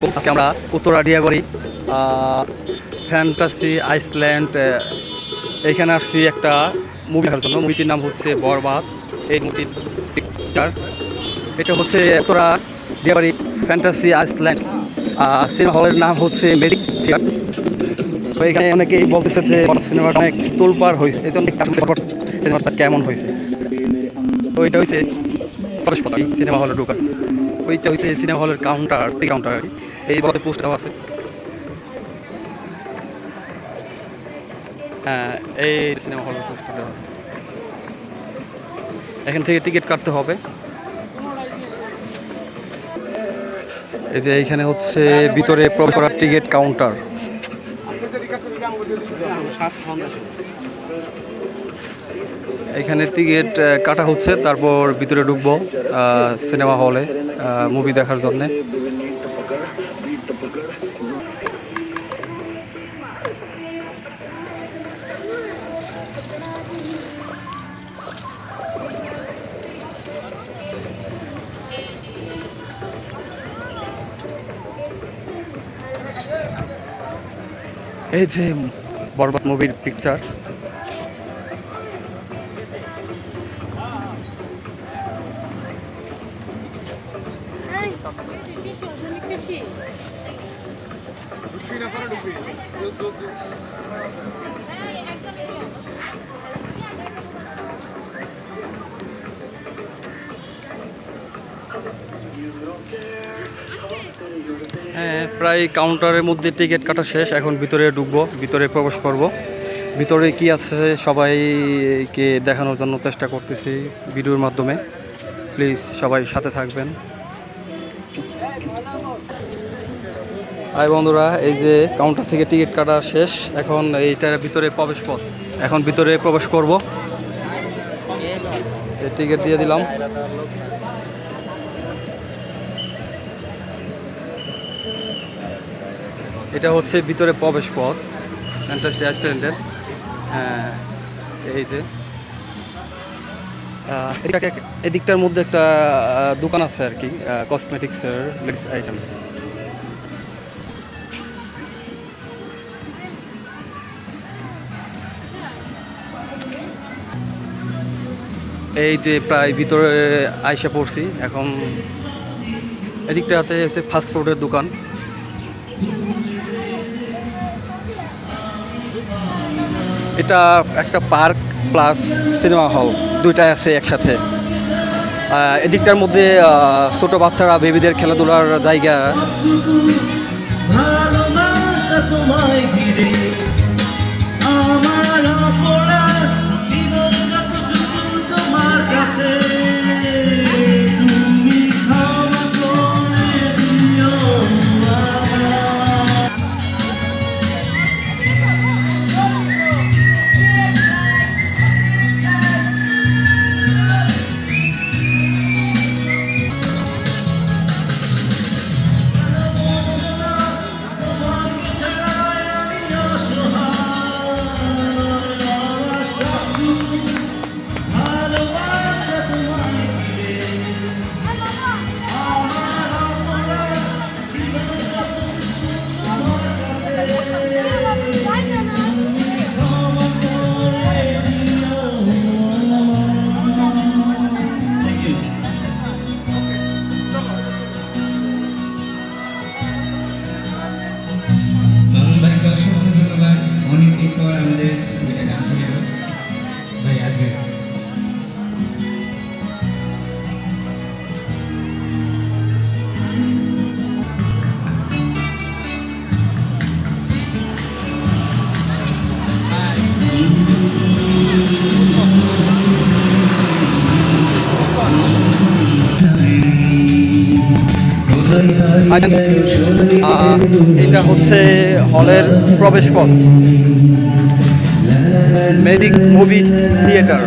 আজকে আমরা Uttara ডিয়াগরি fantasy Iceland এইখানে আসছি একটা মুভি দেখার জন্য। মুভিটির নাম হচ্ছে বরবাদ। এই মুভিটির পিকচার এটা হচ্ছে উত্তরা ডিয়াগরি ফ্যান্টাসি আইসল্যান্ড। সিনেমা হলের নাম হচ্ছে ম্যাজিক থিয়েটার। তো এখানে অনেকেই বলতেছে যে সিনেমাটা অনেক তোলপাড় হয়েছে, এই জন্য সিনেমাটা কেমন হয়েছে। তো এটা হয়েছে সিনেমা হলে ঢোকার, ওইটা হচ্ছে সিনেমা হলের কাউন্টার আর কি। এই বলতে পোস্ট দেওয়া আছে। হ্যাঁ, এই সিনেমা হলের পোস্ট দেওয়া আছে। এখান থেকে টিকিট কাটতে হবে। এই যে এইখানে হচ্ছে ভিতরে প্রবেশ করার টিকিট কাউন্টার। এখানে টিকিট কাটা হচ্ছে, তারপর ভিতরে ঢুকবো সিনেমা হলে মুভি দেখার জন্যে। এই যে বরবাদ মুভির পিকচার। হ্যাঁ, প্রায় কাউন্টারের মধ্যে টিকিট কাটা শেষ। এখন ভিতরে ঢুকবো, ভিতরে প্রবেশ করব। ভিতরে কি আছে সবাইকে দেখানোর জন্য চেষ্টা করতেছি ভিডিওর মাধ্যমে। প্লিজ সবাই সাথে থাকবেন। হাই বন্ধুরা, এই যে কাউন্টার থেকে টিকিট কাটা শেষ। এখন এইটার ভিতরে প্রবেশ পথ, এখন ভিতরে প্রবেশ করব। টিকিট দিয়ে দিলাম। এটা হচ্ছে ভিতরে প্রবেশ পথ ফ্যান্টাসি আইসল্যান্ডের। হ্যাঁ, এই যে এদিকটার মধ্যে একটা দোকান আছে আর কি, কসমেটিক্সের লেডিস আইটেম। এই যে প্রায় ভিতরে আইসা পড়ছি। এখন এদিকটাতে হচ্ছে ফাস্ট ফুডের দোকান। এটা একটা পার্ক প্লাস সিনেমা হল, দুইটাই আছে একসাথে। এদিকটার মধ্যে ছোট বাচ্চারা বেবিদের খেলাধুলার জায়গা। অনেকদিন পর আমাদের গান শুনে ভাই আসবে। এটা হচ্ছে হলের প্রবেশ পথ, ম্যাজিক মুভি থিয়েটার।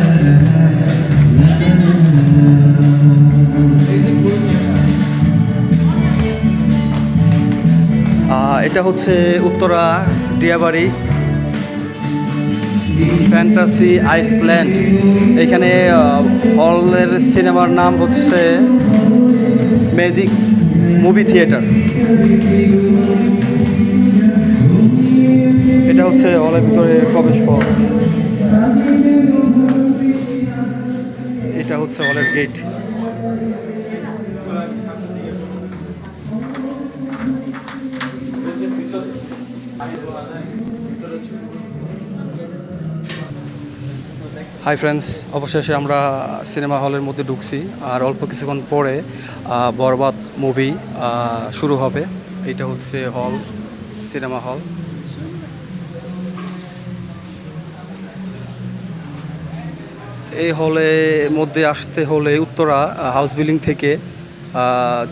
এটা হচ্ছে উত্তরা ডিয়াবাড়ি ফ্যান্টাসি আইসল্যান্ড। এখানে হলের সিনেমার নাম হচ্ছে ম্যাজিক মুভি থিয়েটার। এটা হচ্ছে হলের ভিতরে প্রবেশ পথ। এটা হচ্ছে হলের গেট। হাই ফ্রেন্ডস, অবশেষে আমরা সিনেমা হলের মধ্যে ঢুকছি আর অল্প কিছুক্ষণ পরে বরবাদ মুভি শুরু হবে। এটা হচ্ছে হল, সিনেমা হল। এই হলে মধ্যে আসতে হলে উত্তরা হাউস বিল্ডিং থেকে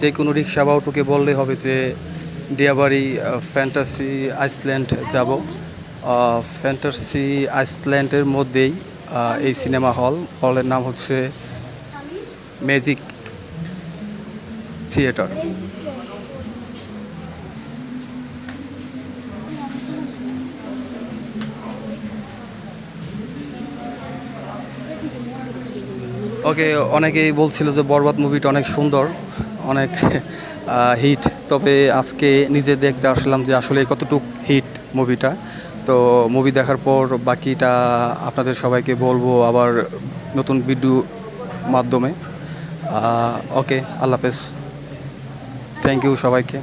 যে কোনো রিক্সা বা অটোকে বললে হবে যে ডিয়াবাড়ি ফ্যান্টাসি আইসল্যান্ড যাব। ফ্যান্টাসি আইসল্যান্ডের মধ্যেই এই সিনেমা হল। হলের নাম হচ্ছে ম্যাজিক থিয়েটার। ওকে, অনেকেই বলছিল যে বরবাদ মুভিটা অনেক সুন্দর, অনেক হিট। তবে আজকে নিজে দেখতে আসলাম যে আসলে কতটুক হিট মুভিটা। তো মুভি দেখার পর বাকিটা আপনাদের সবাইকে বলবো আবার নতুন ভিডিও মাধ্যমে। ওকে, আল্লাহ হাফেজ, থ্যাংক ইউ সবাইকে।